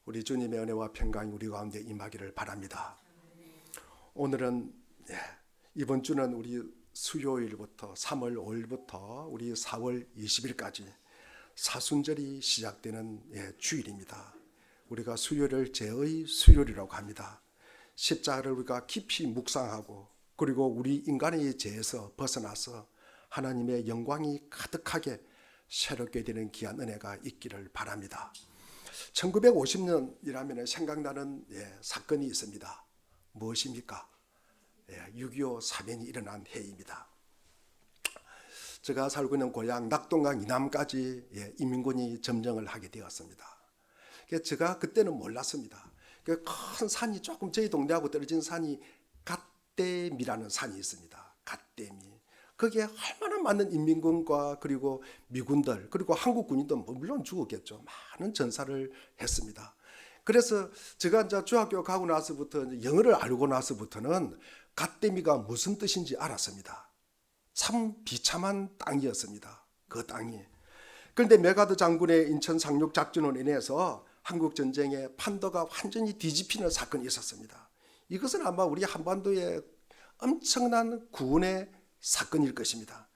우리 주님의 은혜와 평강이 우리 가운데 임하기를 바랍니다. 오늘은 이번 주는 우리 수요일부터 3월 5일부터 우리 4월 20일까지 사순절이 시작되는 주일입니다. 우리가 수요일을 죄의 수요일이라고 합니다. 십자가를 우리가 깊이 묵상하고 그리고 우리 인간의 죄에서 벗어나서 하나님의 영광이 가득하게 새롭게 되는 귀한 은혜가 있기를 바랍니다. 1950년이라면 생각나는 사건이 있습니다. 무엇입니까? 6.25 사변이 일어난 해입니다. 제가 살고 있는 고향 낙동강 이남까지 인민군이 점령을 하게 되었습니다. 제가 그때는 몰랐습니다. 큰 산이 조금 저희 동네하고 떨어진 산이 갓댐이라는 산이 있습니다. 갓댐이. 거기에 얼마나 많은 인민군과 그리고 미군들 그리고 한국 군인도 물론 죽었겠죠. 많은 전사를 했습니다. 그래서 제가 이제 중학교 가고 나서부터 영어를 알고 나서부터는 갓댐이가 무슨 뜻인지 알았습니다. 참 비참한 땅이었습니다. 그 땅이. 그런데 메가드 장군의 인천 상륙 작전으로 인해서 한국 전쟁의 판도가 완전히 뒤집히는 사건이 있었습니다. 이것은 아마 우리 한반도의 엄청난 구원의 사건일 것입니다.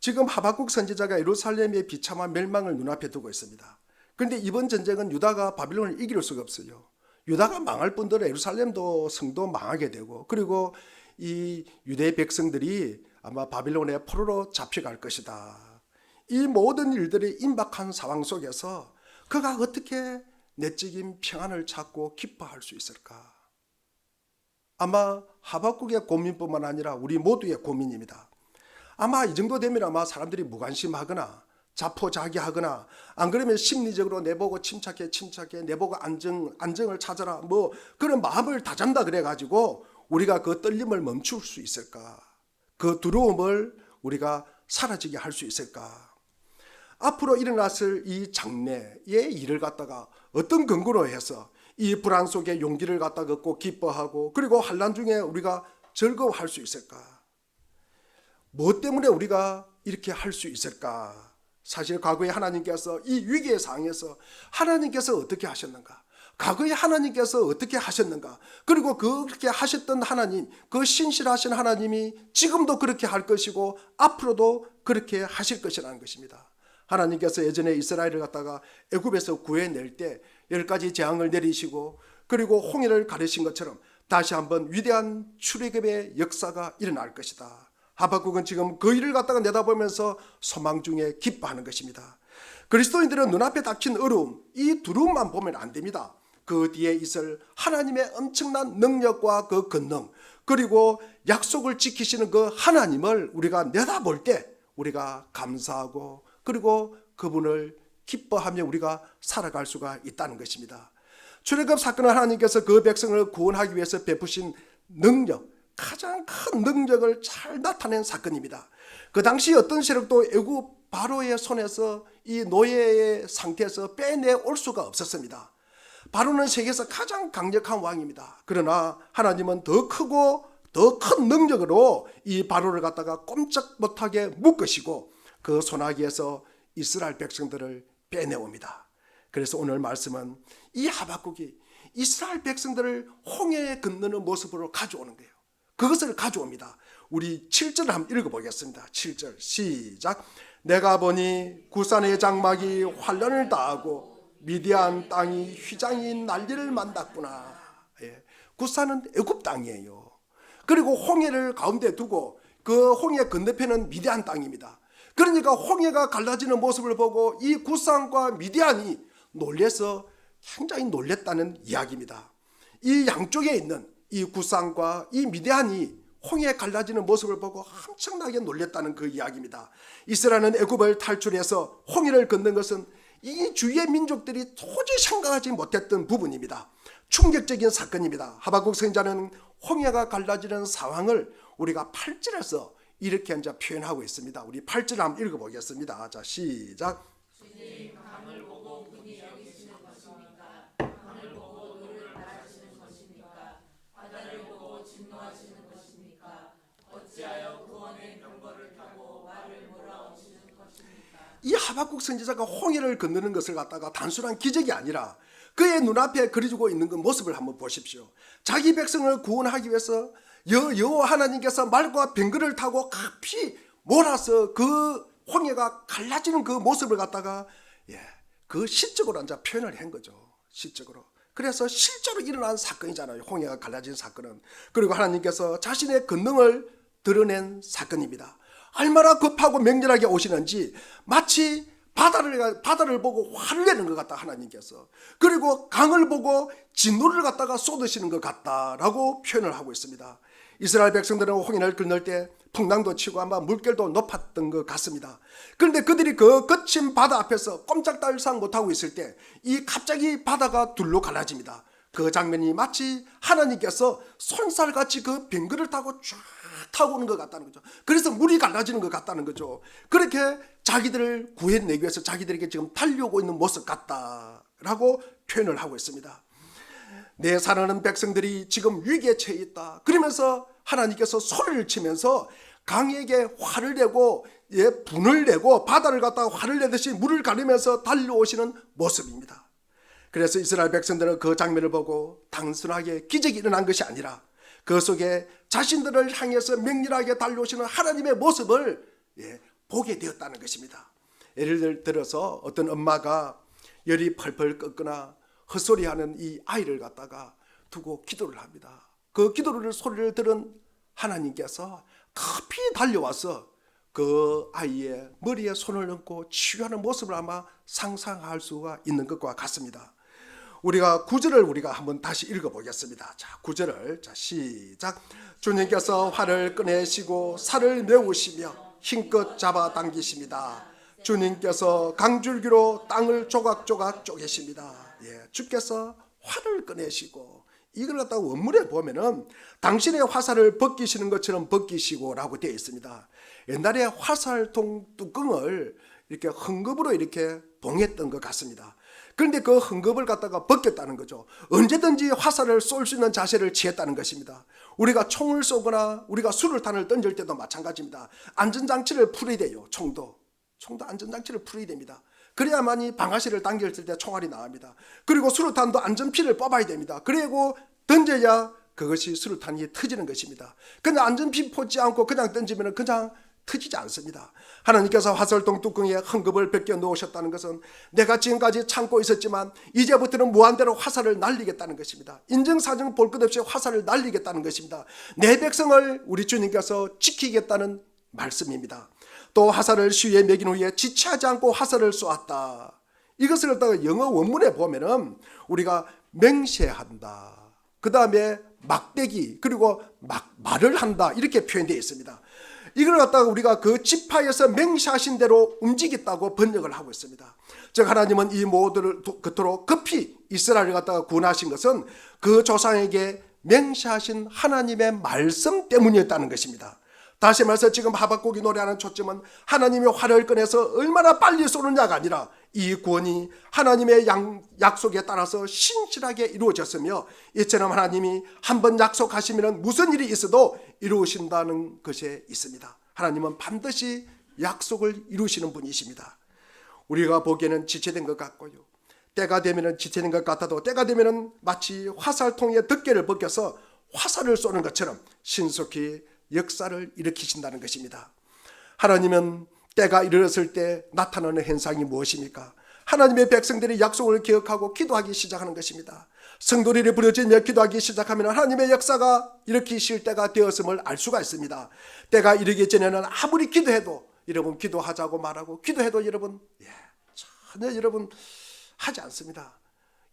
지금 하박국 선지자가 예루살렘의 비참한 멸망을 눈앞에 두고 있습니다. 그런데 이번 전쟁은 유다가 바빌론을 이길 수가 없어요. 유다가 망할 뿐더러 예루살렘도 성도 망하게 되고 그리고 이 유대 백성들이 아마 바빌론의 포로로 잡혀갈 것이다. 이 모든 일들이 임박한 상황 속에서 그가 어떻게 내적인 평안을 찾고 기뻐할 수 있을까? 아마 하박국의 고민뿐만 아니라 우리 모두의 고민입니다. 아마 이 정도 되면 아마 사람들이 무관심하거나 자포자기하거나 안 그러면 심리적으로 내보고 침착해 내보고 안정을 찾아라 뭐 그런 마음을 다잡는다 그래가지고 우리가 그 떨림을 멈출 수 있을까? 그 두려움을 우리가 사라지게 할 수 있을까? 앞으로 일어났을 이 장래의 일을 갖다가 어떤 근거로 해서 이 불안 속에 용기를 갖다 갖고 기뻐하고 그리고 환난 중에 우리가 즐거워할 수 있을까? 무엇 때문에 우리가 이렇게 할 수 있을까? 사실 과거에 하나님께서 이 위기의 상황에서 하나님께서 어떻게 하셨는가? 과거에 하나님께서 어떻게 하셨는가? 그리고 그렇게 하셨던 하나님, 그 신실하신 하나님이 지금도 그렇게 할 것이고 앞으로도 그렇게 하실 것이라는 것입니다. 하나님께서 예전에 이스라엘을 갖다가 애굽에서 구해낼 때 10가지 재앙을 내리시고 그리고 홍해를 가르신 것처럼 다시 한번 위대한 출애굽의 역사가 일어날 것이다. 하박국은 지금 그 일을 갖다가 내다보면서 소망 중에 기뻐하는 것입니다. 그리스도인들은 눈앞에 닥친 어려움, 이 두려움만 보면 안 됩니다. 그 뒤에 있을 하나님의 엄청난 능력과 그 권능 그리고 약속을 지키시는 그 하나님을 우리가 내다볼 때 우리가 감사하고 그리고 그분을 기뻐하며 우리가 살아갈 수가 있다는 것입니다. 출애굽 사건은 하나님께서 그 백성을 구원하기 위해서 베푸신 능력, 가장 큰 능력을 잘 나타낸 사건입니다. 그 당시 어떤 세력도 애굽 바로의 손에서 이 노예의 상태에서 빼내올 수가 없었습니다. 바로는 세계에서 가장 강력한 왕입니다. 그러나 하나님은 더 크고 더 큰 능력으로 이 바로를 갖다가 꼼짝 못하게 묶으시고 그 소나기에서 이스라엘 백성들을 빼내옵니다. 그래서 오늘 말씀은 이 하박국이 이스라엘 백성들을 홍해에 건너는 모습으로 가져오는 거예요. 그것을 가져옵니다. 우리 7절 한번 읽어보겠습니다. 7절 시작. 내가 보니 구산의 장막이 환란을 당하고 미디안 땅이 휘장이 난리를 만났구나. 구산은 애굽 땅이에요. 그리고 홍해를 가운데 두고 그 홍해 건너편은 미디안 땅입니다. 그러니까 홍해가 갈라지는 모습을 보고 이 구산과 미디안이 놀래서 굉장히 놀랬다는 이야기입니다. 이 양쪽에 있는 이 구산과 이 미디안이 홍해에 갈라지는 모습을 보고 엄청나게 놀랬다는 그 이야기입니다. 이스라엘은 애굽을 탈출해서 홍해를 건넌 것은 이 주위의 민족들이 도저히 생각하지 못했던 부분입니다. 충격적인 사건입니다. 하박국 선지자는 홍해가 갈라지는 상황을 우리가 8절에서 이렇게 이제 표현하고 있습니다. 우리 8절 한번 읽어보겠습니다. 자, 시작. 주님 강을 보고 분이 여기시는 것입니까? 강을 보고 노를 바라시는 것입니까? 바다를 보고 진노하시는 것입니까? 어찌하여 구원의 병거를 타고 말을 몰아오시는 것입니까? 이 하박국 선지자가 홍해를 건너는 것을 갖다가 단순한 기적이 아니라 그의 눈앞에 그려지고 있는 그 모습을 한번 보십시오. 자기 백성을 구원하기 위해서 여호와 하나님께서 말과 병거를 타고 급히 몰아서 그 홍해가 갈라지는 그 모습을 갖다가 그 시적으로 이제 표현을 한 거죠. 시적으로. 그래서 실제로 일어난 사건이잖아요. 홍해가 갈라진 사건은. 그리고 하나님께서 자신의 권능을 드러낸 사건입니다. 얼마나 급하고 맹렬하게 오시는지 마치 바다를 보고 화를 내는 것 같다 하나님께서. 그리고 강을 보고 진노를 갖다가 쏟으시는 것 같다라고 표현을 하고 있습니다. 이스라엘 백성들은 홍해를 건널 때 풍랑도 치고 아마 물결도 높았던 것 같습니다. 그런데 그들이 그 거친 바다 앞에서 꼼짝달싹 못하고 있을 때 이 갑자기 바다가 둘로 갈라집니다. 그 장면이 마치 하나님께서 손살같이 그 병거를 타고 쫙 타고 오는 것 같다는 거죠. 그래서 물이 갈라지는 것 같다는 거죠. 그렇게 자기들을 구해내기 위해서 자기들에게 지금 달려오고 있는 모습 같다라고 표현을 하고 있습니다. 내 사랑하는 백성들이 지금 위기에 처해 있다. 그러면서 하나님께서 소리를 치면서 강에게 화를 내고 분을 내고 바다를 갖다가 화를 내듯이 물을 가리면서 달려오시는 모습입니다. 그래서 이스라엘 백성들은 그 장면을 보고 단순하게 기적이 일어난 것이 아니라 그 속에 자신들을 향해서 맹렬하게 달려오시는 하나님의 모습을 보게 되었다는 것입니다. 예를 들어서 어떤 엄마가 열이 펄펄 끓거나 헛소리하는 이 아이를 갖다가 두고 기도를 합니다. 그 기도를 소리를 들은 하나님께서 급히 달려와서 그 아이의 머리에 손을 얹고 치유하는 모습을 아마 상상할 수가 있는 것과 같습니다. 우리가 9절을 우리가 한번 다시 읽어보겠습니다. 자, 9절을 시작. 주님께서 활을 꺼내시고 살을 메우시며 힘껏 잡아당기십니다. 주님께서 강줄기로 땅을 조각조각 쪼개십니다. 주께서 활을 꺼내시고, 이걸 갖다가 원문에 보면은 당신의 화살을 벗기시는 것처럼 벗기시고라고 되어 있습니다. 옛날에 화살통 뚜껑을 이렇게 헝겊으로 이렇게 봉했던 것 같습니다. 그런데 그 헝겊을 갖다가 벗겼다는 거죠. 언제든지 화살을 쏠 수 있는 자세를 취했다는 것입니다. 우리가 총을 쏘거나 우리가 수류탄을 던질 때도 마찬가지입니다. 안전장치를 풀어야 돼요. 총도 안전장치를 풀어야 됩니다. 그래야만이 방아쇠를 당겼을 때 총알이 나옵니다. 그리고 수류탄도 안전피를 뽑아야 됩니다. 그리고 던져야 그것이 수류탄이 터지는 것입니다. 그냥 안전피 뽑지 않고 그냥 던지면 그냥 터지지 않습니다. 하나님께서 화살통 뚜껑에 헝겊을 벗겨 놓으셨다는 것은 내가 지금까지 참고 있었지만 이제부터는 무한대로 화살을 날리겠다는 것입니다. 인정사정 볼 것 없이 화살을 날리겠다는 것입니다. 내 백성을 우리 주님께서 지키겠다는 말씀입니다. 또 화살을 시위에 매긴 후에 지체하지 않고 화살을 쏘았다. 이것을 갖다가 영어 원문에 보면은 우리가 맹세한다, 그 다음에 막대기, 그리고 말을 한다, 이렇게 표현되어 있습니다. 이걸 갖다가 우리가 그 지파에서 맹세하신 대로 움직였다고 번역을 하고 있습니다. 즉 하나님은 이 모두를 그토록 급히 이스라엘을 갖다가 구원하신 것은 그 조상에게 맹세하신 하나님의 말씀 때문이었다는 것입니다. 다시 말해서 지금 하박국이 노래하는 초점은 하나님의 활을 꺼내서 얼마나 빨리 쏘느냐가 아니라 이 구원이 하나님의 약속에 따라서 신실하게 이루어졌으며 이처럼 하나님이 한번 약속하시면 무슨 일이 있어도 이루신다는 것에 있습니다. 하나님은 반드시 약속을 이루시는 분이십니다. 우리가 보기에는 지체된 것 같고요, 때가 되면 지체된 것 같아도 때가 되면 마치 화살통에 덮개를 벗겨서 화살을 쏘는 것처럼 신속히 역사를 일으키신다는 것입니다. 하나님은 때가 이르렀을 때 나타나는 현상이 무엇입니까? 하나님의 백성들이 약속을 기억하고 기도하기 시작하는 것입니다. 성도들이 부르짖으며 기도하기 시작하면 하나님의 역사가 일으키실 때가 되었음을 알 수가 있습니다. 때가 이르기 전에는 아무리 기도해도 여러분 기도하자고 말하고 기도해도 여러분 전혀 여러분 하지 않습니다.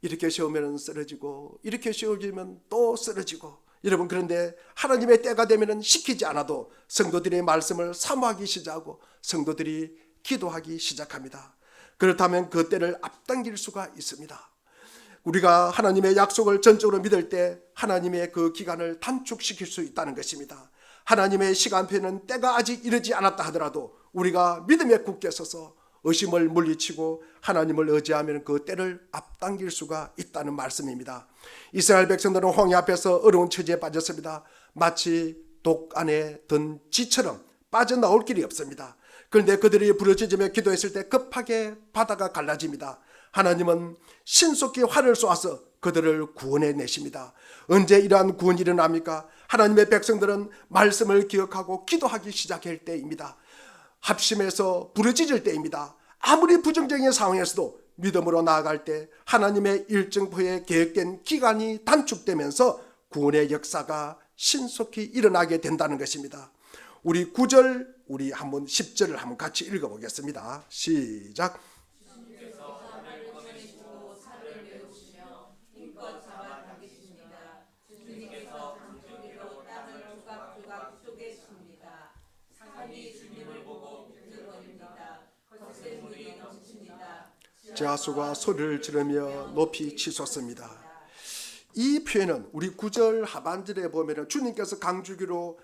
이렇게 쉬우면 쓰러지고 이렇게 쉬워지면 또 쓰러지고, 여러분 그런데 하나님의 때가 되면 시키지 않아도 성도들의 말씀을 사모하기 시작하고 성도들이 기도하기 시작합니다. 그렇다면 그 때를 앞당길 수가 있습니다. 우리가 하나님의 약속을 전적으로 믿을 때 하나님의 그 기간을 단축시킬 수 있다는 것입니다. 하나님의 시간표는 때가 아직 이르지 않았다 하더라도 우리가 믿음에 굳게 서서 의심을 물리치고 하나님을 의지하면 그 때를 앞당길 수가 있다는 말씀입니다. 이스라엘 백성들은 홍해 앞에서 어려운 처지에 빠졌습니다. 마치 독 안에 든 쥐처럼 빠져나올 길이 없습니다. 그런데 그들이 부르짖으며 기도했을 때 급하게 바다가 갈라집니다. 하나님은 신속히 활을 쏘아서 그들을 구원해 내십니다. 언제 이러한 구원이 일어납니까? 하나님의 백성들은 말씀을 기억하고 기도하기 시작할 때입니다. 합심해서 부르짖을 때입니다. 아무리 부정적인 상황에서도 믿음으로 나아갈 때 하나님의 일정부에 계획된 기간이 단축되면서 구원의 역사가 신속히 일어나게 된다는 것입니다. 우리 9절, 우리 한번 10절을 한번 같이 읽어보겠습니다. 시작. 저하수가 소리를 지르며 높이 치솟습니다. 이 표현은 우리 9절 하반절에 보면 주님께서 강줄기로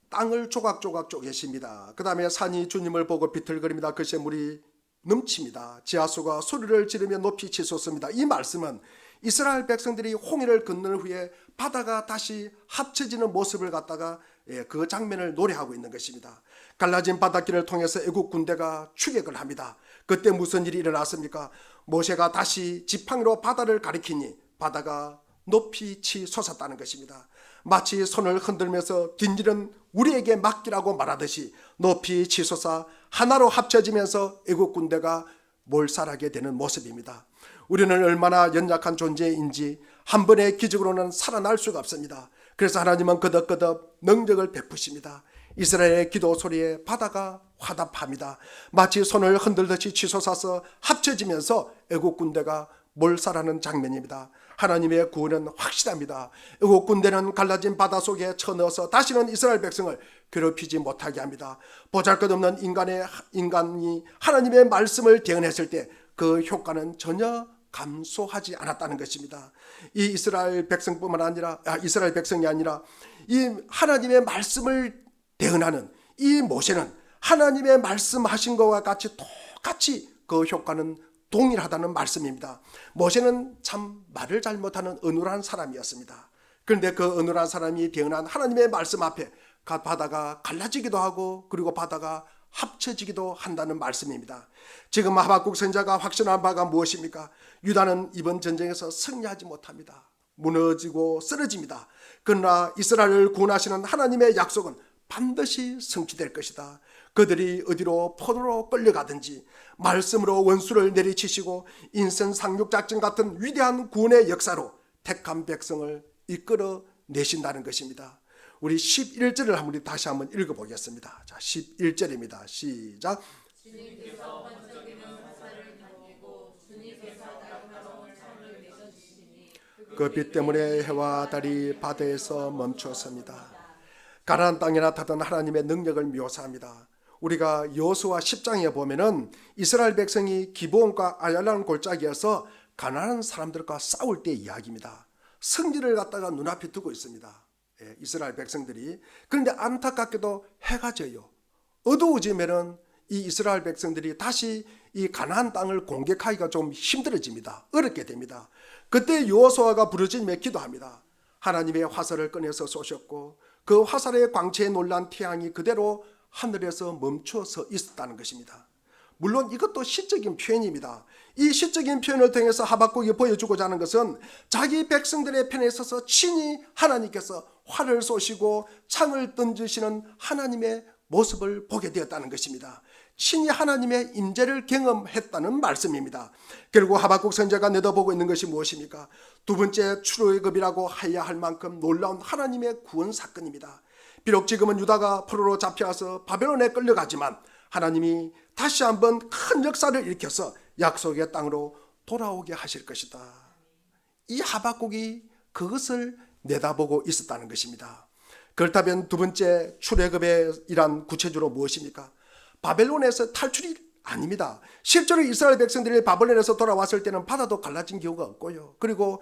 땅을 조각조각 쪼개십니다. 그 다음에 산이 주님을 보고 비틀거립니다. 그것에 물이 넘칩니다. 지하수가 소리를 지르며 높이 치솟습니다. 이 말씀은 이스라엘 백성들이 홍해를 건넌 후에 바다가 다시 합쳐지는 모습을 갖다가 그 장면을 노래하고 있는 것입니다. 갈라진 바닷길을 통해서 애국 군대가 추격을 합니다. 그때 무슨 일이 일어났습니까? 모세가 다시 지팡이로 바다를 가리키니 바다가 높이 치솟았다는 것입니다. 마치 손을 흔들면서 긴 일은 우리에게 맡기라고 말하듯이 높이 치솟아 하나로 합쳐지면서 애국 군대가 몰살하게 되는 모습입니다. 우리는 얼마나 연약한 존재인지 한 번의 기적으로는 살아날 수가 없습니다. 그래서 하나님은 거듭거듭 능력을 베푸십니다. 이스라엘의 기도 소리에 바다가 화답합니다. 마치 손을 흔들듯이 치솟아서 합쳐지면서 애국 군대가 몰살하는 장면입니다. 하나님의 구원은 확실합니다. 애국 군대는 갈라진 바다 속에 쳐넣어서 다시는 이스라엘 백성을 괴롭히지 못하게 합니다. 보잘것없는 인간이 하나님의 말씀을 대언했을 때 그 효과는 전혀 감소하지 않았다는 것입니다. 이 이스라엘 백성뿐만 아니라 이스라엘 백성이 아니라 이 하나님의 말씀을 대언하는 이 모세는 하나님의 말씀하신 것과 같이 똑같이 그 효과는 동일하다는 말씀입니다. 모세는 참 말을 잘 못하는 어눌한 사람이었습니다. 그런데 그 어눌한 사람이 대언한 하나님의 말씀 앞에 바다가 갈라지기도 하고 그리고 바다가 합쳐지기도 한다는 말씀입니다. 지금 하박국 선지자가 확신한 바가 무엇입니까? 유다는 이번 전쟁에서 승리하지 못합니다. 무너지고 쓰러집니다. 그러나 이스라엘을 구원하시는 하나님의 약속은 반드시 성취될 것이다. 그들이 어디로 포로로 끌려가든지 말씀으로 원수를 내리치시고 인생 상륙작전 같은 위대한 구원의 역사로 택한 백성을 이끌어 내신다는 것입니다. 우리 11절을 한번 다시 한번 읽어보겠습니다. 자, 11절입니다. 시작. 주님께서 번쩍이는 화살을 던지고 주님께서 날카로운 창을 내려주시니 그 빛 때문에 해와 달이 바다에서 멈추었습니다. 가나안 땅에 나타난 하나님의 능력을 묘사합니다. 우리가 여호수아 10장에 보면은 이스라엘 백성이 기브온과 아얄란 골짜기에서 가나안 사람들과 싸울 때 이야기입니다. 승리를 갖다가 눈앞에 두고 있습니다. 이스라엘 백성들이. 그런데 안타깝게도 해가 져요. 어두워지면은 이 이스라엘 백성들이 다시 이 가나안 땅을 공격하기가 좀 힘들어집니다. 어렵게 됩니다. 그때 여호수아가 부르짖으며 기도합니다. 하나님의 화살을 꺼내서 쏘셨고 그 화살의 광채에 놀란 태양이 그대로 하늘에서 멈춰서 있었다는 것입니다. 물론 이것도 시적인 표현입니다. 이 시적인 표현을 통해서 하박국이 보여주고자 하는 것은 자기 백성들의 편에 서서 친히 하나님께서 활을 쏘시고 창을 던지시는 하나님의 모습을 보게 되었다는 것입니다. 친히 하나님의 임재를 경험했다는 말씀입니다. 결국 하박국 선지자가 내다보고 있는 것이 무엇입니까? 두 번째 출애굽이라고 해야 할 만큼 놀라운 하나님의 구원 사건입니다. 비록 지금은 유다가 포로로 잡혀와서 바벨론에 끌려가지만 하나님이 다시 한번 큰 역사를 일으켜서 약속의 땅으로 돌아오게 하실 것이다. 이 하박국이 그것을 내다보고 있었다는 것입니다. 그렇다면 두 번째 출애굽의 일환 구체적으로 무엇입니까? 바벨론에서 탈출이 아닙니다. 실제로 이스라엘 백성들이 바벨론에서 돌아왔을 때는 바다도 갈라진 경우가 없고요. 그리고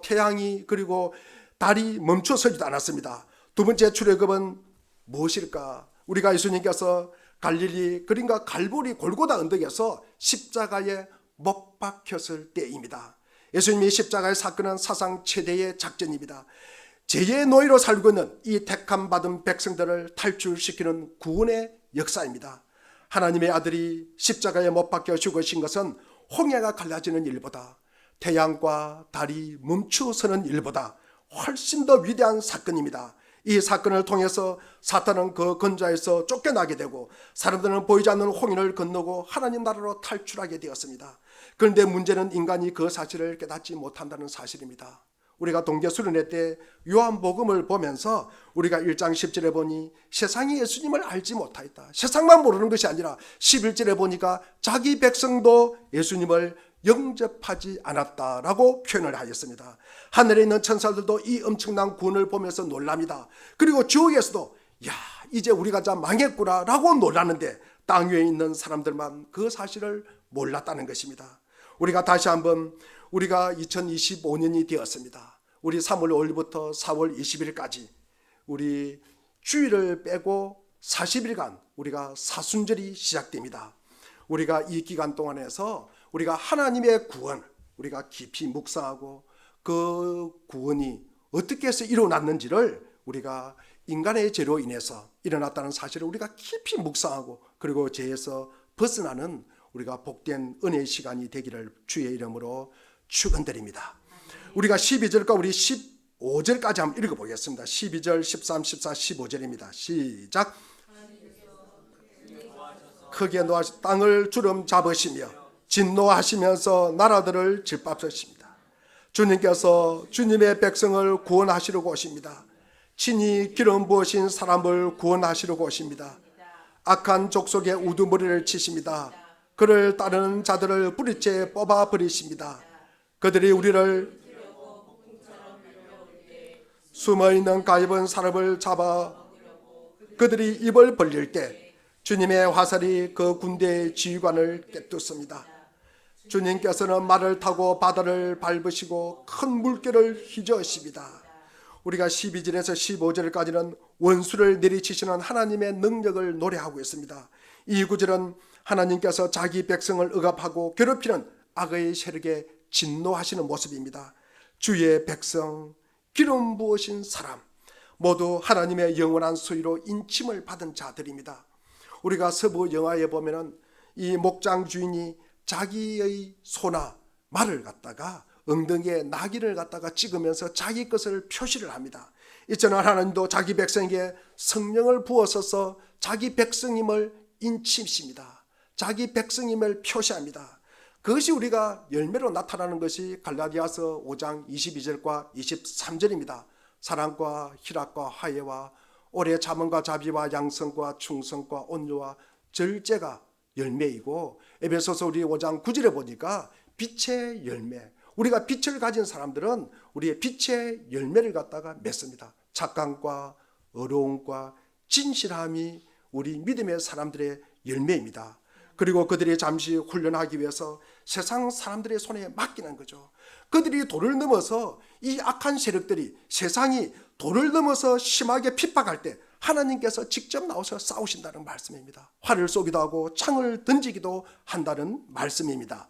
태양이 그리고 달이 멈춰서지도 않았습니다. 두 번째 출애굽은 무엇일까? 우리가 예수님께서 갈릴리 그러니까 갈보리 골고다 언덕에서 십자가에 못 박혔을 때입니다. 예수님이 십자가의 사건은 사상 최대의 작전입니다. 죄의 노예로 살고 있는 이 택함 받은 백성들을 탈출시키는 구원의 역사입니다. 하나님의 아들이 십자가에 못 박혀 죽으신 것은 홍해가 갈라지는 일보다, 태양과 달이 멈추어서는 일보다 훨씬 더 위대한 사건입니다. 이 사건을 통해서 사탄은 그 근자에서 쫓겨나게 되고 사람들은 보이지 않는 홍해를 건너고 하나님 나라로 탈출하게 되었습니다. 그런데 문제는 인간이 그 사실을 깨닫지 못한다는 사실입니다. 우리가 동계 수련회 때 요한복음을 보면서 우리가 1장 10절에 보니 세상이 예수님을 알지 못하였다. 세상만 모르는 것이 아니라 11절에 보니까 자기 백성도 예수님을 영접하지 않았다라고 표현을 하였습니다. 하늘에 있는 천사들도 이 엄청난 구원을 보면서 놀랍니다. 그리고 지옥에서도 야, 이제 우리가 다 망했구나 라고 놀랐는데 땅 위에 있는 사람들만 그 사실을 몰랐다는 것입니다. 우리가 다시 한번 우리가 2025년이 되었습니다. 우리 3월 5일부터 4월 20일까지 우리 주일을 빼고 40일간 우리가 사순절이 시작됩니다. 우리가 이 기간 동안에서 우리가 하나님의 구원, 우리가 깊이 묵상하고 그 구원이 어떻게 해서 일어났는지를 우리가 인간의 죄로 인해서 일어났다는 사실을 우리가 깊이 묵상하고 그리고 죄에서 벗어나는 우리가 복된 은혜의 시간이 되기를 주의 이름으로 축원드립니다. 우리가 12절과 우리 15절까지 한번 읽어보겠습니다. 12절, 13, 14, 15절입니다. 시작. 크게 노하시 땅을 주름 잡으시며 진노하시면서 나라들을 짓밟으십니다. 주님께서 주님의 백성을 구원하시려고 오십니다. 친히 기름 부으신 사람을 구원하시려고 오십니다. 악한 족속의 우두머리를 치십니다. 그를 따르는 자들을 뿌리째 뽑아 버리십니다. 그들이 우리를 숨어있는 가엾은 사람을 잡아 그들이 입을 벌릴 때 주님의 화살이 그 군대의 지휘관을 깨뜨습니다. 주님께서는 말을 타고 바다를 밟으시고 큰 물결을 휘저으십니다. 우리가 12절에서 15절까지는 원수를 내리치시는 하나님의 능력을 노래하고 있습니다. 이 구절은 하나님께서 자기 백성을 억압하고 괴롭히는 악의 세력에 진노하시는 모습입니다. 주의 백성, 기름 부으신 사람, 모두 하나님의 영원한 소유로 인침을 받은 자들입니다. 우리가 서부 영화에 보면은 이 목장 주인이 자기의 소나 말을 갖다가 엉덩이에 나귀를 갖다가 찍으면서 자기 것을 표시를 합니다. 이처럼 하나님도 자기 백성에게 성령을 부어서서 자기 백성임을 인치십니다. 자기 백성임을 표시합니다. 그것이 우리가 열매로 나타나는 것이 갈라디아서 5장 22절과 23절입니다. 사랑과 희락과 화해와 오래 참음과 자비와 양성과 충성과 온유와 절제가 열매이고, 에베소서 우리 5장 9절에 보니까 빛의 열매, 우리가 빛을 가진 사람들은 우리의 빛의 열매를 갖다가 맺습니다. 착감과 어려움과 진실함이 우리 믿음의 사람들의 열매입니다. 그리고 그들이 잠시 훈련하기 위해서 세상 사람들의 손에 맡기는 거죠. 그들이 도를 넘어서 이 악한 세력들이 세상이 도를 넘어서 심하게 핍박할 때 하나님께서 직접 나오셔 싸우신다는 말씀입니다. 활을 쏘기도 하고 창을 던지기도 한다는 말씀입니다.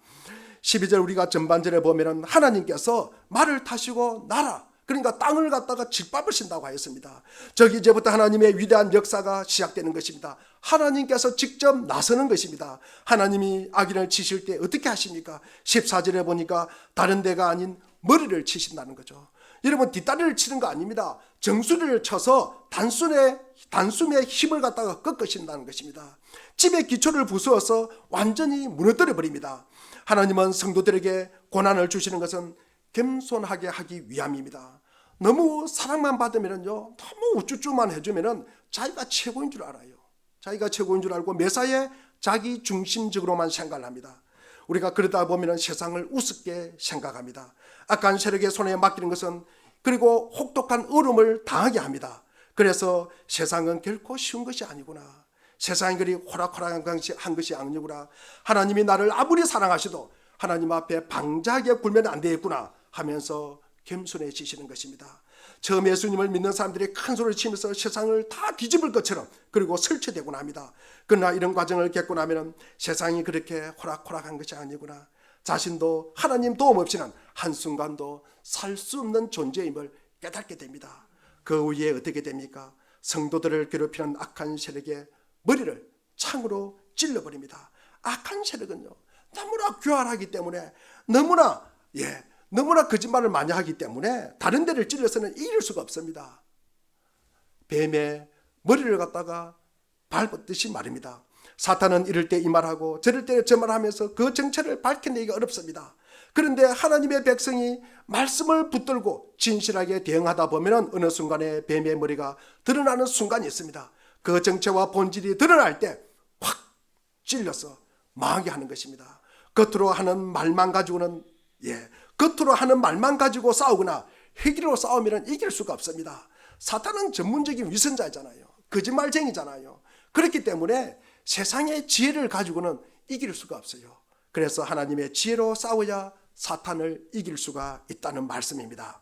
12절 우리가 전반절에 보면은 하나님께서 말을 타시고 나라, 그러니까 땅을 갖다가 짓밟으신다고 하였습니다. 저기 이제부터 하나님의 위대한 역사가 시작되는 것입니다. 하나님께서 직접 나서는 것입니다. 하나님이 악인을 치실 때 어떻게 하십니까? 14절에 보니까 다른 데가 아닌 머리를 치신다는 거죠. 여러분, 뒷다리를 치는 거 아닙니다. 정수리를 쳐서 단숨에 힘을 갖다가 꺾으신다는 것입니다. 집의 기초를 부수어서 완전히 무너뜨려 버립니다. 하나님은 성도들에게 고난을 주시는 것은 겸손하게 하기 위함입니다. 너무 사랑만 받으면요, 너무 우쭈쭈만 해주면은 자기가 최고인 줄 알아요. 자기가 최고인 줄 알고 매사에 자기 중심적으로만 생각을 합니다. 우리가 그러다 보면은 세상을 우습게 생각합니다. 악한 세력의 손에 맡기는 것은, 그리고 혹독한 어려움을 당하게 합니다. 그래서 세상은 결코 쉬운 것이 아니구나. 세상이 그리 호락호락한 것이 아니구나. 하나님이 나를 아무리 사랑하셔도 하나님 앞에 방자하게 굴면 안 되겠구나 하면서 겸손해지시는 것입니다. 처음 예수님을 믿는 사람들이 큰 소리를 치면서 세상을 다 뒤집을 것처럼 그리고 설치되곤 합니다. 그러나 이런 과정을 겪고 나면 세상이 그렇게 호락호락한 것이 아니구나. 자신도 하나님 도움 없이는 한순간도 살 수 없는 존재임을 깨닫게 됩니다. 그 후에 어떻게 됩니까? 성도들을 괴롭히는 악한 세력의 머리를 창으로 찔러버립니다. 악한 세력은요, 너무나 교활하기 때문에 너무나 거짓말을 많이 하기 때문에 다른 데를 찔러서는 이길 수가 없습니다. 뱀의 머리를 갖다가 밟았듯이 말입니다. 사탄은 이럴 때 이 말하고 저럴 때 저 말하면서 그 정체를 밝혀내기가 어렵습니다. 그런데 하나님의 백성이 말씀을 붙들고 진실하게 대응하다 보면 어느 순간에 뱀의 머리가 드러나는 순간이 있습니다. 그 정체와 본질이 드러날 때 확 찔러서 망하게 하는 것입니다. 겉으로 하는 말만 가지고 싸우거나 회기로 싸우면 이길 수가 없습니다. 사탄은 전문적인 위선자잖아요. 거짓말쟁이잖아요. 그렇기 때문에 세상의 지혜를 가지고는 이길 수가 없어요. 그래서 하나님의 지혜로 싸워야 사탄을 이길 수가 있다는 말씀입니다.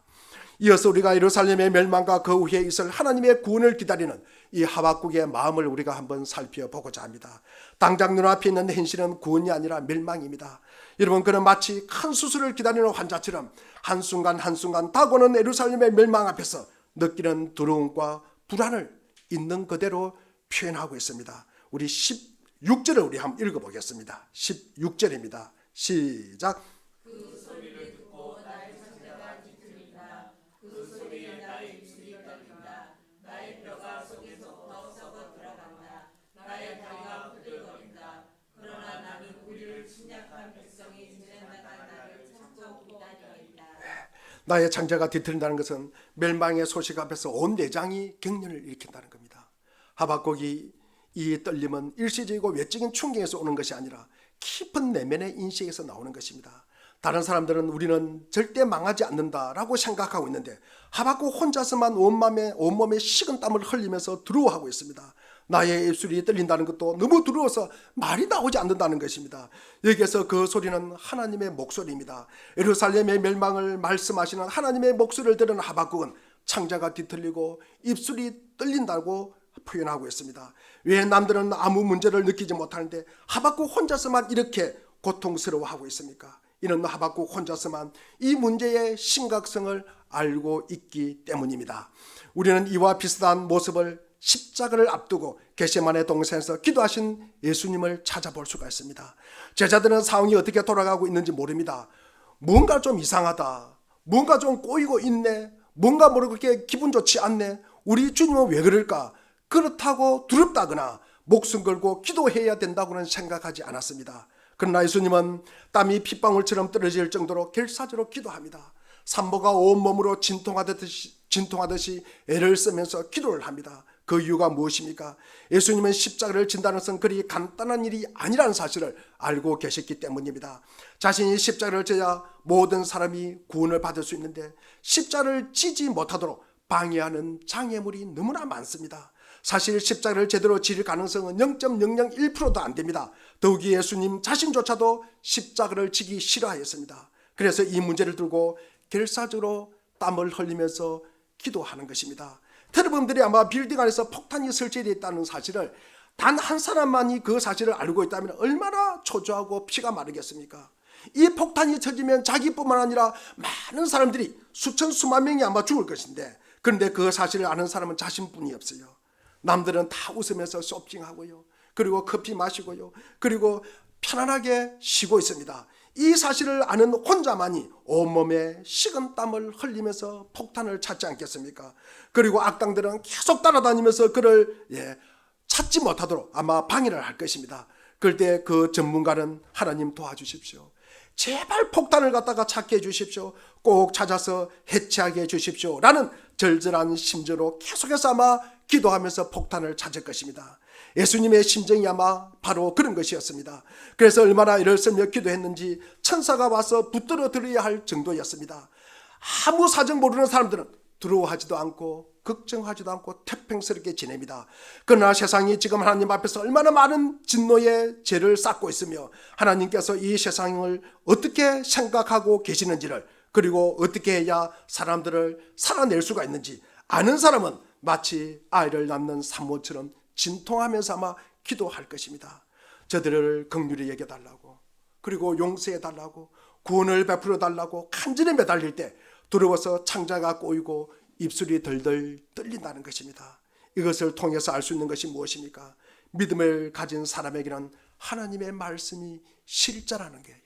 이어서 우리가 예루살렘의 멸망과 그 후에 있을 하나님의 구원을 기다리는 이 하박국의 마음을 우리가 한번 살펴보고자 합니다. 당장 눈앞에 있는 현실은 구원이 아니라 멸망입니다. 여러분, 그는 마치 큰 수술을 기다리는 환자처럼 한순간 한순간 다가오는 예루살렘의 멸망 앞에서 느끼는 두려움과 불안을 있는 그대로 표현하고 있습니다. 우리 16절을 우리 한번 읽어보겠습니다. 16절입니다. 시작. 그 소리를 듣고 나의 창자가 뒤틀린다. 그 소리에 나의 입술이 떨린다. 나의 뼈가 속에서부터 썩어 들어간다. 나의 다리가 후들거린다. 그러나 나는 우리를 침략한 백성이 지내나가 나를 찾고 기다리겠다. 나의 창자가 뒤틀린다는 것은 멸망의 소식 앞에서 온 내장이 경련을 일으킨다는 겁니다. 하박국이 이 떨림은 일시적이고 외적인 충격에서 오는 것이 아니라 깊은 내면의 인식에서 나오는 것입니다. 다른 사람들은 우리는 절대 망하지 않는다라고 생각하고 있는데 하박국 혼자서만 온몸에 식은 땀을 흘리면서 두려워하고 있습니다. 나의 입술이 떨린다는 것도 너무 두려워서 말이 나오지 않는다는 것입니다. 여기에서 그 소리는 하나님의 목소리입니다. 예루살렘의 멸망을 말씀하시는 하나님의 목소리를 들은 하박국은 창자가 뒤틀리고 입술이 떨린다고 표현하고 있습니다. 왜 남들은 아무 문제를 느끼지 못하는데 하박국 혼자서만 이렇게 고통스러워하고 있습니까? 이는 하박국 혼자서만 이 문제의 심각성을 알고 있기 때문입니다. 우리는 이와 비슷한 모습을 십자가를 앞두고 겟세마네 동산에서 기도하신 예수님을 찾아볼 수가 있습니다. 제자들은 상황이 어떻게 돌아가고 있는지 모릅니다. 뭔가 좀 이상하다, 뭔가 좀 꼬이고 있네, 뭔가 그렇게 기분 좋지 않네, 우리 주님은 왜 그럴까? 그렇다고 두렵다거나 목숨 걸고 기도해야 된다고는 생각하지 않았습니다. 그러나 예수님은 땀이 핏방울처럼 떨어질 정도로 결사적으로 기도합니다. 산모가 온몸으로 진통하듯이 애를 쓰면서 기도를 합니다. 그 이유가 무엇입니까? 예수님은 십자가를 진다는 것은 그리 간단한 일이 아니라는 사실을 알고 계셨기 때문입니다. 자신이 십자가를 져야 모든 사람이 구원을 받을 수 있는데 십자가를 지지 못하도록 방해하는 장애물이 너무나 많습니다. 사실 십자가를 제대로 질 가능성은 0.001%도 안 됩니다. 더욱이 예수님 자신조차도 십자가를 지기 싫어하였습니다. 그래서 이 문제를 들고 결사적으로 땀을 흘리면서 기도하는 것입니다. 여러분들이 아마 빌딩 안에서 폭탄이 설치되어 있다는 사실을 단 한 사람만이 그 사실을 알고 있다면 얼마나 초조하고 피가 마르겠습니까? 이 폭탄이 터지면 자기뿐만 아니라 많은 사람들이 수만 명이 아마 죽을 것인데, 그런데 그 사실을 아는 사람은 자신뿐이 없어요. 남들은 다 웃으면서 쇼핑하고요, 그리고 커피 마시고요, 그리고 편안하게 쉬고 있습니다. 이 사실을 아는 혼자만이 온몸에 식은 땀을 흘리면서 폭탄을 찾지 않겠습니까? 그리고 악당들은 계속 따라다니면서 그를 찾지 못하도록 아마 방해를 할 것입니다. 그럴 때 그 전문가는 하나님 도와주십시오. 제발 폭탄을 갖다가 찾게 해주십시오. 꼭 찾아서 해체하게 해주십시오. 라는 절절한 심정으로 계속해서 아마 기도하면서 폭탄을 찾을 것입니다. 예수님의 심정이 아마 바로 그런 것이었습니다. 그래서 얼마나 애를 쓰며 기도했는지 천사가 와서 붙들어 드려야 할 정도였습니다. 아무 사정 모르는 사람들은 두려워하지도 않고 걱정하지도 않고 태평스럽게 지냅니다. 그러나 세상이 지금 하나님 앞에서 얼마나 많은 진노의 죄를 쌓고 있으며 하나님께서 이 세상을 어떻게 생각하고 계시는지를, 그리고 어떻게 해야 사람들을 살아낼 수가 있는지 아는 사람은 마치 아이를 낳는 산모처럼 진통하면서 아마 기도할 것입니다. 저들을 긍휼히 여겨달라고, 그리고 용서해달라고, 구원을 베풀어달라고 간절히 매달릴 때 두려워서 창자가 꼬이고 입술이 덜덜 떨린다는 것입니다. 이것을 통해서 알 수 있는 것이 무엇입니까? 믿음을 가진 사람에게는 하나님의 말씀이 실자라는 거예요.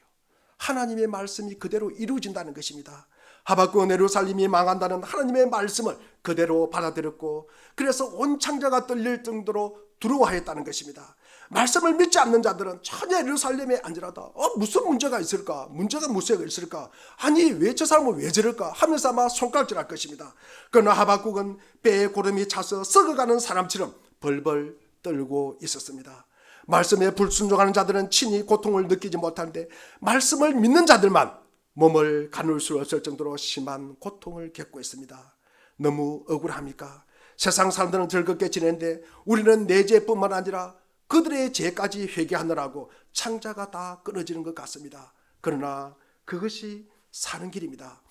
하나님의 말씀이 그대로 이루어진다는 것입니다. 하박국은 예루살렘이 망한다는 하나님의 말씀을 그대로 받아들였고, 그래서 온 창자가 떨릴 정도로 두려워하였다는 것입니다. 말씀을 믿지 않는 자들은 전혀 예루살렘에 앉으라다 무슨 문제가 있을까? 문제가 무엇이 있을까? 아니 왜 저 사람은 왜 저럴까? 하면서 아마 손가락질할 것입니다. 그러나 하박국은 배에 고름이 차서 썩어가는 사람처럼 벌벌 떨고 있었습니다. 말씀에 불순종하는 자들은 친히 고통을 느끼지 못하는데, 말씀을 믿는 자들만 몸을 가눌 수 없을 정도로 심한 고통을 겪고 있습니다. 너무 억울합니까? 세상 사람들은 즐겁게 지내는데 우리는 내 죄뿐만 아니라 그들의 죄까지 회개하느라고 창자가 다 끊어지는 것 같습니다. 그러나 그것이 사는 길입니다.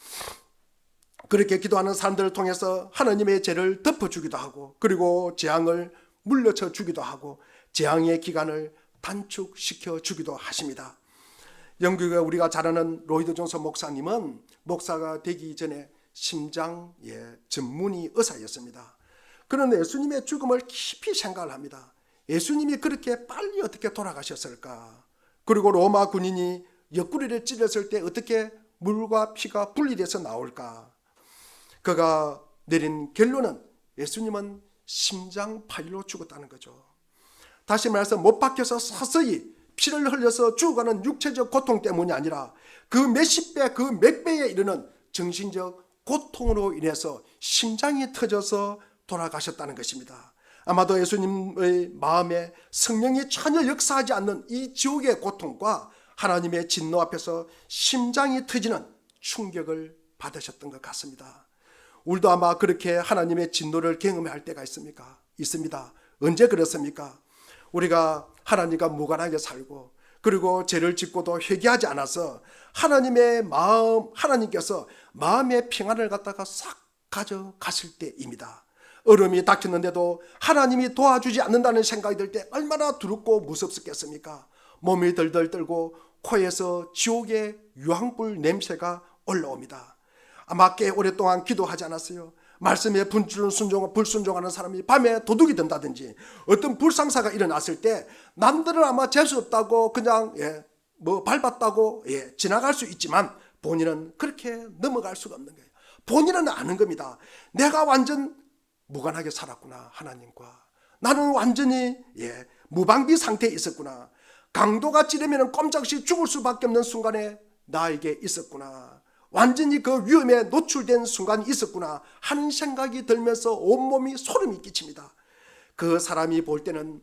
그렇게 기도하는 사람들을 통해서 하나님의 죄를 덮어주기도 하고, 그리고 재앙을 물려쳐 주기도 하고, 재앙의 기간을 단축시켜 주기도 하십니다. 영국에 우리가 잘 아는 로이드 존스 목사님은 목사가 되기 전에 심장 전문의 의사였습니다. 그런데 예수님의 죽음을 깊이 생각을 합니다. 예수님이 그렇게 빨리 어떻게 돌아가셨을까? 그리고 로마 군인이 옆구리를 찔렀을 때 어떻게 물과 피가 분리돼서 나올까? 그가 내린 결론은 예수님은 심장 파열로 죽었다는 거죠. 다시 말해서 못 박혀서 서서히 피를 흘려서 죽어가는 육체적 고통 때문이 아니라 그 몇십 배, 그 몇 배에 이르는 정신적 고통으로 인해서 심장이 터져서 돌아가셨다는 것입니다. 아마도 예수님의 마음에 성령이 전혀 역사하지 않는 이 지옥의 고통과 하나님의 진노 앞에서 심장이 터지는 충격을 받으셨던 것 같습니다. 우리도 아마 그렇게 하나님의 진노를 경험할 때가 있습니다. 언제 그렇습니까? 우리가 하나님과 무관하게 살고, 그리고 죄를 짓고도 회개하지 않아서 하나님께서 마음의 평안을 갖다가 싹 가져가실 때입니다. 얼음이 닥쳤는데도 하나님이 도와주지 않는다는 생각이 들 때 얼마나 두렵고 무섭겠습니까? 몸이 덜덜 떨고 코에서 지옥의 유황불 냄새가 올라옵니다. 아마 꽤 오랫동안 기도하지 않았어요. 말씀에 불순종하는 사람이 밤에 도둑이 된다든지 어떤 불상사가 일어났을 때 남들은 아마 재수 없다고 그냥 밟았다고 지나갈 수 있지만 본인은 그렇게 넘어갈 수가 없는 거예요. 본인은 아는 겁니다. 내가 완전 무관하게 살았구나. 하나님과 나는 완전히 무방비 상태에 있었구나. 강도가 찌르면 꼼짝없이 죽을 수밖에 없는 순간에 나에게 있었구나. 완전히 그 위험에 노출된 순간이 있었구나 하는 생각이 들면서 온몸이 소름이 끼칩니다. 그 사람이 볼 때는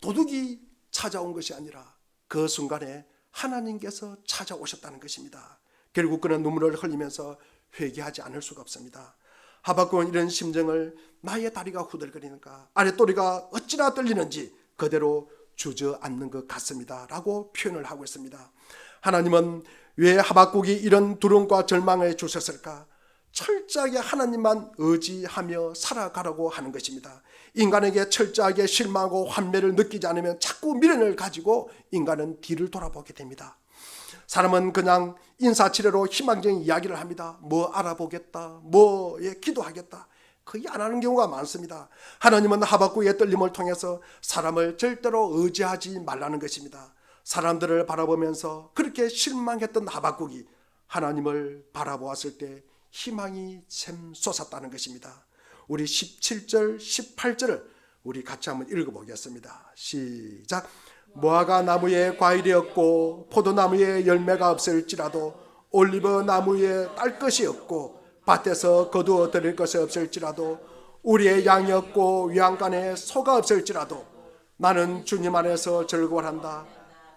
도둑이 찾아온 것이 아니라 그 순간에 하나님께서 찾아오셨다는 것입니다. 결국 그는 눈물을 흘리면서 회개하지 않을 수가 없습니다. 하박국은 이런 심정을 나의 다리가 후들거리는가, 아랫도리가 어찌나 떨리는지 그대로 주저앉는 것 같습니다 라고 표현을 하고 있습니다. 하나님은 왜 하박국이 이런 두려움과 절망을 주셨을까? 철저하게 하나님만 의지하며 살아가라고 하는 것입니다. 인간에게 철저하게 실망하고 환멸을 느끼지 않으면 자꾸 미련을 가지고 인간은 뒤를 돌아보게 됩니다. 사람은 그냥 인사치레로 희망적인 이야기를 합니다. 뭐 알아보겠다, 기도하겠다. 거의 안 하는 경우가 많습니다. 하나님은 하박국의 떨림을 통해서 사람을 절대로 의지하지 말라는 것입니다. 사람들을 바라보면서 그렇게 실망했던 하박국이 하나님을 바라보았을 때 희망이 샘솟았다는 것입니다. 우리 17절 18절을 우리 같이 한번 읽어보겠습니다. 시작. 무화과 나무에 과일이 없고 포도나무에 열매가 없을지라도 올리브 나무에 딸 것이 없고 밭에서 거두어 드릴 것이 없을지라도 우리의 양이 없고 위안간에 소가 없을지라도 나는 주님 안에서 즐거워한다.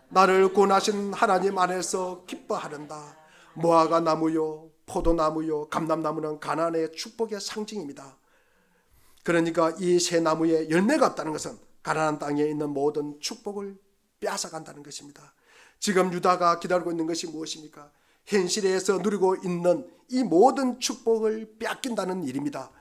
나를 구원하신 하나님 안에서 기뻐하는다. 무화과 나무요 포도나무요 감람나무는 가나안의 축복의 상징입니다. 그러니까 이 세 나무에 열매가 없다는 것은 가나안 땅에 있는 모든 축복을 빼앗아간다는 것입니다. 지금 유다가 기다리고 있는 것이 무엇입니까? 현실에서 누리고 있는 이 모든 축복을 빼앗긴다는 일입니다.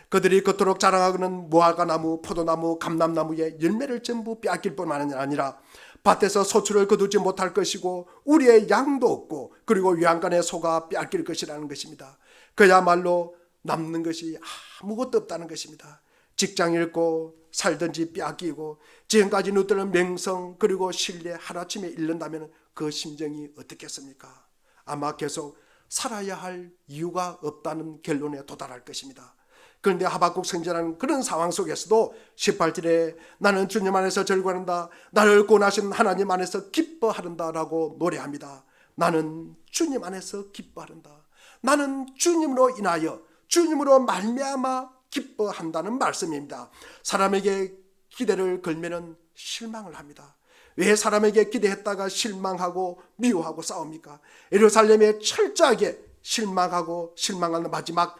그들이 그토록 자랑하고는 무화과나무, 포도나무, 감람나무의 열매를 전부 빼앗길 뿐만 아니라 밭에서 소출을 거두지 못할 것이고 우리의 양도 없고 그리고 위안간의 소가 빼앗길 것이라는 것입니다. 그야말로 남는 것이 아무것도 없다는 것입니다. 직장 잃고 살든지 빼앗기고 지금까지 누렸던 명성 그리고 신뢰 하루아침에 잃는다면 그 심정이 어떻겠습니까? 아마 계속 살아야 할 이유가 없다는 결론에 도달할 것입니다. 그런데 하박국 선지자는 그런 상황 속에서도 18절에 나는 주님 안에서 절구한다, 나를 구원하신 하나님 안에서 기뻐하는다 라고 노래합니다. 나는 주님 안에서 기뻐한다. 나는 주님으로 인하여 주님으로 말미암아 기뻐한다는 말씀입니다. 사람에게 기대를 걸면은 실망을 합니다. 왜 사람에게 기대했다가 실망하고 미워하고 싸웁니까? 예루살렘에 철저하게 실망하는 마지막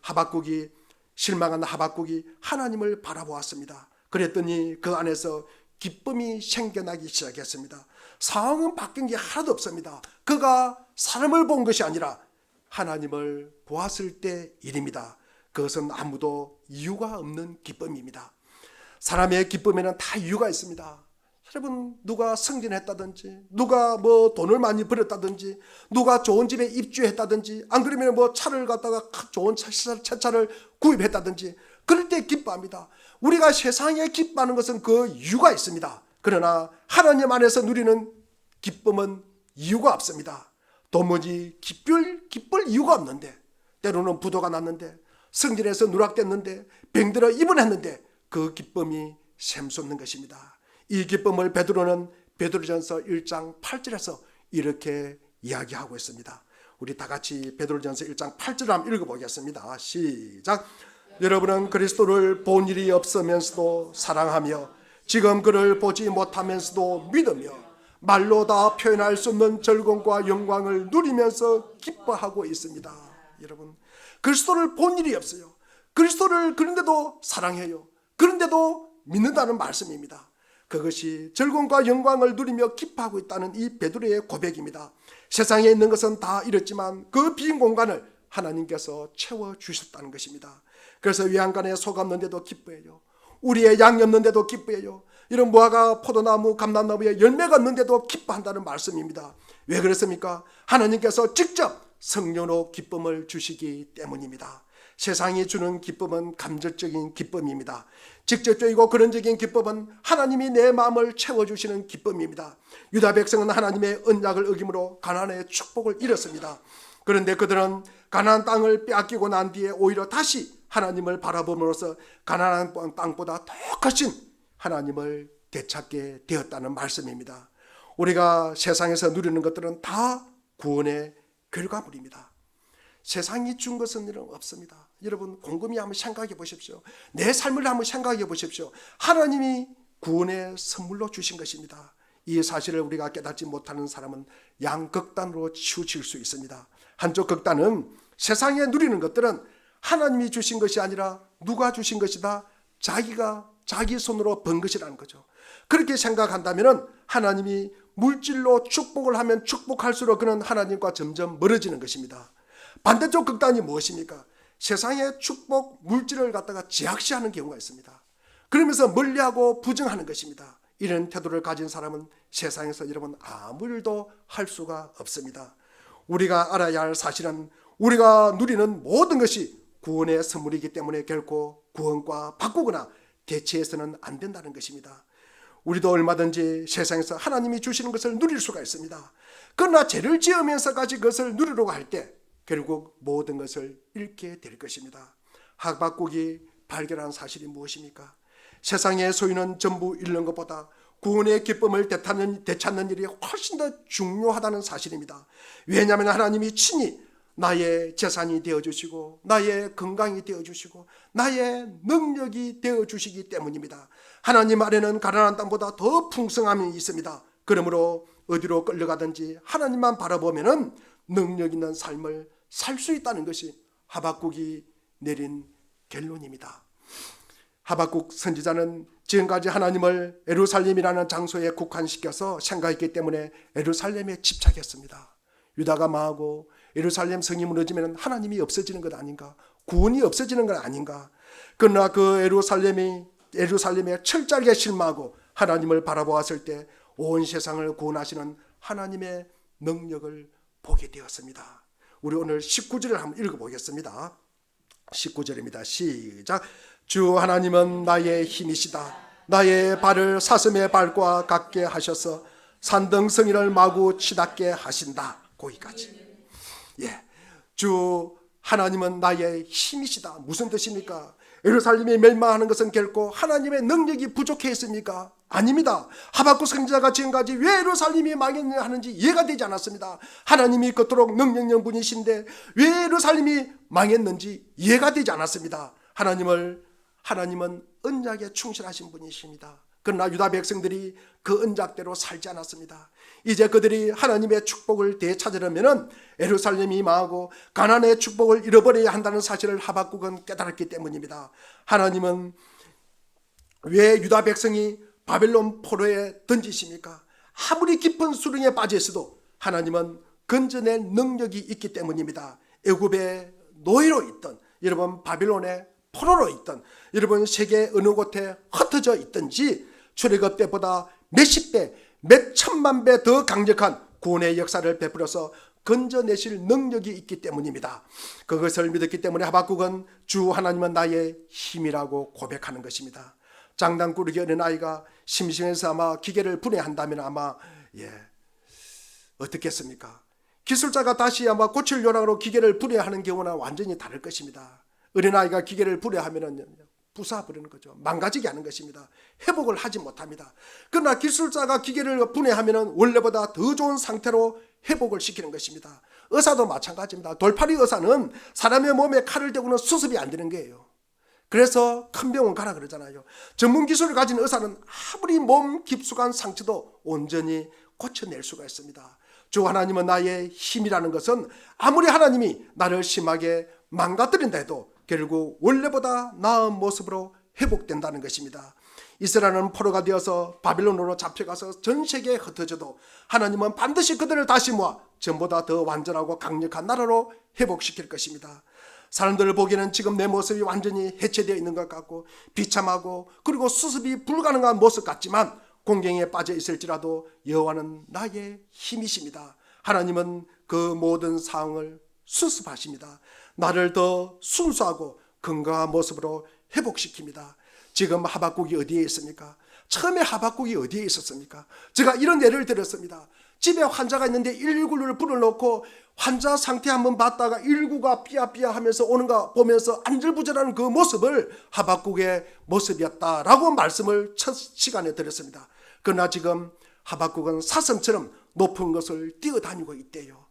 하박국이 실망한 하박국이 하나님을 바라보았습니다. 그랬더니 그 안에서 기쁨이 생겨나기 시작했습니다. 상황은 바뀐 게 하나도 없습니다. 그가 사람을 본 것이 아니라 하나님을 보았을 때 일입니다. 그것은 아무도 이유가 없는 기쁨입니다. 사람의 기쁨에는 다 이유가 있습니다. 여러분, 누가 승진했다든지, 누가 돈을 많이 벌었다든지, 누가 좋은 집에 입주했다든지, 안 그러면 차를 갖다가 좋은 차를 구입했다든지, 그럴 때 기뻐합니다. 우리가 세상에 기뻐하는 것은 그 이유가 있습니다. 그러나 하나님 안에서 누리는 기쁨은 이유가 없습니다. 도무지 기쁠 이유가 없는데, 때로는 부도가 났는데, 승진해서 누락됐는데, 병들어 입원했는데 그 기쁨이 샘솟는 것입니다. 이 기쁨을 베드로는 베드로전서 1장 8절에서 이렇게 이야기하고 있습니다. 우리 다 같이 베드로전서 1장 8절 한번 읽어보겠습니다. 시작. 여러분은 그리스도를 본 일이 없으면서도 사랑하며 지금 그를 보지 못하면서도 믿으며 말로 다 표현할 수 없는 즐거움과 영광을 누리면서 기뻐하고 있습니다. 여러분, 그리스도를 본 일이 없어요. 그리스도를 그런데도 사랑해요. 그런데도 믿는다는 말씀입니다. 그것이 즐거움과 영광을 누리며 기뻐하고 있다는 이 베드로의 고백입니다. 세상에 있는 것은 다 이렇지만 그 빈 공간을 하나님께서 채워주셨다는 것입니다. 그래서 외양간에 소 없는데도 기뻐해요. 우리의 양이 없는데도 기뻐해요. 이런 무화과, 포도나무, 감람나무에 열매가 없는데도 기뻐한다는 말씀입니다. 왜 그렇습니까? 하나님께서 직접 성령으로 기쁨을 주시기 때문입니다. 세상이 주는 기쁨은 감정적인 기쁨입니다. 직접적이고 근원적인 기쁨은 하나님이 내 마음을 채워주시는 기쁨입니다. 유다 백성은 하나님의 언약을 어김으로 가나안의 축복을 잃었습니다. 그런데 그들은 가나안 땅을 빼앗기고 난 뒤에 오히려 다시 하나님을 바라봄으로써 가나안 땅보다 더 크신 하나님을 되찾게 되었다는 말씀입니다. 우리가 세상에서 누리는 것들은 다 구원의 결과물입니다. 세상이 준 것은 없습니다. 여러분, 곰곰이 한번 생각해 보십시오. 내 삶을 한번 생각해 보십시오. 하나님이 구원의 선물로 주신 것입니다. 이 사실을 우리가 깨닫지 못하는 사람은 양극단으로 치우칠 수 있습니다. 한쪽 극단은 세상에 누리는 것들은 하나님이 주신 것이 아니라 누가 주신 것이다, 자기가 자기 손으로 번 것이라는 거죠. 그렇게 생각한다면 하나님이 물질로 축복을 하면 축복할수록 그는 하나님과 점점 멀어지는 것입니다. 반대쪽 극단이 무엇입니까? 세상의 축복, 물질을 갖다가 제약시하는 경우가 있습니다. 그러면서 멀리하고 부정하는 것입니다. 이런 태도를 가진 사람은 세상에서 여러분 아무 일도 할 수가 없습니다. 우리가 알아야 할 사실은 우리가 누리는 모든 것이 구원의 선물이기 때문에 결코 구원과 바꾸거나 대체해서는 안 된다는 것입니다. 우리도 얼마든지 세상에서 하나님이 주시는 것을 누릴 수가 있습니다. 그러나 죄를 지으면서까지 그것을 누리려고 할 때 결국 모든 것을 잃게 될 것입니다. 하박국이 발견한 사실이 무엇입니까? 세상의 소유는 전부 잃는 것보다 구원의 기쁨을 되찾는 일이 훨씬 더 중요하다는 사실입니다. 왜냐하면 하나님이 친히 나의 재산이 되어주시고 나의 건강이 되어주시고 나의 능력이 되어주시기 때문입니다. 하나님 아래는 가난한 땅보다 더 풍성함이 있습니다. 그러므로 어디로 끌려가든지 하나님만 바라보면 능력 있는 삶을 살 수 있다는 것이 하박국이 내린 결론입니다. 하박국 선지자는 지금까지 하나님을 예루살렘이라는 장소에 국한시켜서 생각했기 때문에 예루살렘에 집착했습니다. 유다가 망하고 예루살렘 성이 무너지면 하나님이 없어지는 것 아닌가? 구원이 없어지는 것 아닌가? 그러나 그 예루살렘에 철저하게 실망하고 하나님을 바라보았을 때 온 세상을 구원하시는 하나님의 능력을 보게 되었습니다. 우리 오늘 19절을 한번 읽어보겠습니다. 19절입니다. 시작. 주 하나님은 나의 힘이시다. 나의 발을 사슴의 발과 같게 하셔서 산등성이를 마구 치닫게 하신다. 거기까지. 예, 주 하나님은 나의 힘이시다. 무슨 뜻입니까? 예루살렘이 멸망하는 것은 결코 하나님의 능력이 부족했습니까? 아닙니다. 하박국 선지자가 지금까지 왜 예루살렘이 망했냐 하는지 이해가 되지 않았습니다. 하나님이 그토록 능력령 분이신데 왜 예루살렘이 망했는지 이해가 되지 않았습니다. 하나님은 언약에 충실하신 분이십니다. 그러나 유다 백성들이 그 언약대로 살지 않았습니다. 이제 그들이 하나님의 축복을 되찾으려면 예루살렘이 망하고 가나안의 축복을 잃어버려야 한다는 사실을 하박국은 깨달았기 때문입니다. 하나님은 왜 유다 백성이 바벨론 포로에 던지십니까? 아무리 깊은 수렁에 빠져 있어도 하나님은 건져낼 능력이 있기 때문입니다. 애굽의 노예로 있던, 여러분 바벨론의 포로로 있던, 여러분 세계 어느 곳에 흩어져 있든지 출애굽 때보다 몇십 배, 몇 천만 배 더 강력한 구원의 역사를 베풀어서 건져내실 능력이 있기 때문입니다. 그것을 믿었기 때문에 하박국은 주 하나님은 나의 힘이라고 고백하는 것입니다. 장단꾸러기 어린아이가 심심해서 아마 기계를 분해한다면 아마 어떻겠습니까? 기술자가 다시 아마 고칠 요령으로 기계를 분해하는 경우는 완전히 다를 것입니다. 어린아이가 기계를 분해하면 부숴버리는 거죠. 망가지게 하는 것입니다. 회복을 하지 못합니다. 그러나 기술자가 기계를 분해하면 원래보다 더 좋은 상태로 회복을 시키는 것입니다. 의사도 마찬가지입니다. 돌팔이 의사는 사람의 몸에 칼을 대고는 수습이 안 되는 거예요. 그래서 큰 병원 가라 그러잖아요. 전문 기술을 가진 의사는 아무리 몸 깊숙한 상처도 온전히 고쳐낼 수가 있습니다. 주 하나님은 나의 힘이라는 것은 아무리 하나님이 나를 심하게 망가뜨린다 해도 결국 원래보다 나은 모습으로 회복된다는 것입니다. 이스라엘은 포로가 되어서 바빌론으로 잡혀가서 전 세계에 흩어져도 하나님은 반드시 그들을 다시 모아 전보다 더 완전하고 강력한 나라로 회복시킬 것입니다. 사람들을 보기에는 지금 내 모습이 완전히 해체되어 있는 것 같고 비참하고 그리고 수습이 불가능한 모습 같지만 공경에 빠져 있을지라도 여호와는 나의 힘이십니다. 하나님은 그 모든 상황을 수습하십니다. 나를 더 순수하고 건강한 모습으로 회복시킵니다. 지금 하박국이 어디에 있습니까? 처음에 하박국이 어디에 있었습니까? 제가 이런 예를 들었습니다. 집에 환자가 있는데 119를 불러놓고 환자 상태 한번 봤다가 119가 삐아삐아 하면서 오는가 보면서 안절부절하는 그 모습을 하박국의 모습이었다라고 말씀을 첫 시간에 드렸습니다. 그러나 지금 하박국은 사슴처럼 높은 것을 뛰어다니고 있대요.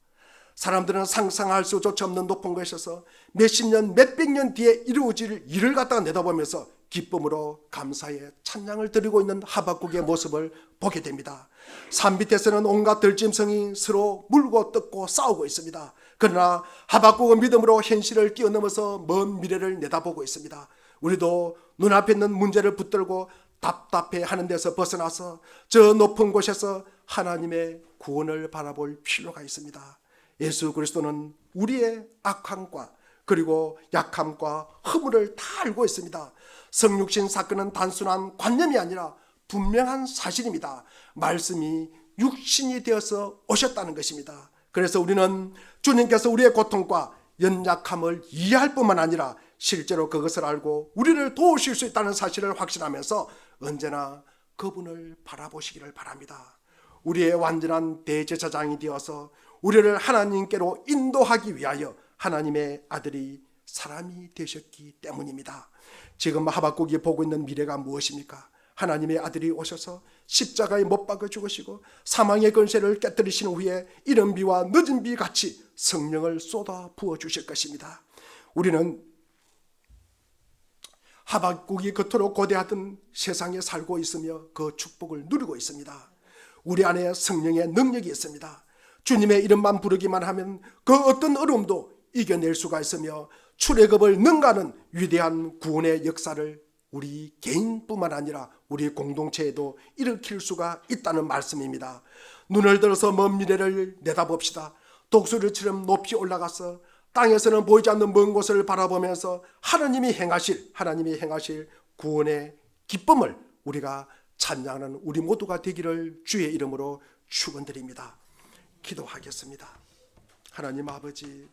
사람들은 상상할 수조차 없는 높은 곳에서 몇십 년, 몇백 년 뒤에 이루어질 일을 갖다가 내다보면서 기쁨으로 감사의 찬양을 드리고 있는 하박국의 모습을 보게 됩니다. 산 밑에서는 온갖 들짐승이 서로 물고 뜯고 싸우고 있습니다. 그러나 하박국은 믿음으로 현실을 뛰어넘어서 먼 미래를 내다보고 있습니다. 우리도 눈앞에 있는 문제를 붙들고 답답해하는 데서 벗어나서 저 높은 곳에서 하나님의 구원을 바라볼 필요가 있습니다. 예수 그리스도는 우리의 악함과 그리고 약함과 허물을 다 알고 있습니다. 성육신 사건은 단순한 관념이 아니라 분명한 사실입니다. 말씀이 육신이 되어서 오셨다는 것입니다. 그래서 우리는 주님께서 우리의 고통과 연약함을 이해할 뿐만 아니라 실제로 그것을 알고 우리를 도우실 수 있다는 사실을 확신하면서 언제나 그분을 바라보시기를 바랍니다. 우리의 완전한 대제사장이 되어서 우리를 하나님께로 인도하기 위하여 하나님의 아들이 사람이 되셨기 때문입니다. 지금 하박국이 보고 있는 미래가 무엇입니까? 하나님의 아들이 오셔서 십자가에 못 박아 죽으시고 사망의 권세를 깨뜨리신 후에 이른 비와 늦은 비 같이 성령을 쏟아 부어 주실 것입니다. 우리는 하박국이 그토록 고대하던 세상에 살고 있으며 그 축복을 누리고 있습니다. 우리 안에 성령의 능력이 있습니다. 주님의 이름만 부르기만 하면 그 어떤 어려움도 이겨낼 수가 있으며 출애굽을 능가하는 위대한 구원의 역사를 우리 개인뿐만 아니라 우리 공동체에도 일으킬 수가 있다는 말씀입니다. 눈을 들어서 먼 미래를 내다봅시다. 독수리처럼 높이 올라가서 땅에서는 보이지 않는 먼 곳을 바라보면서 하나님이 행하실 구원의 기쁨을 우리가 찬양하는 우리 모두가 되기를 주의 이름으로 축원드립니다. 기도하겠습니다. 하나님 아버지,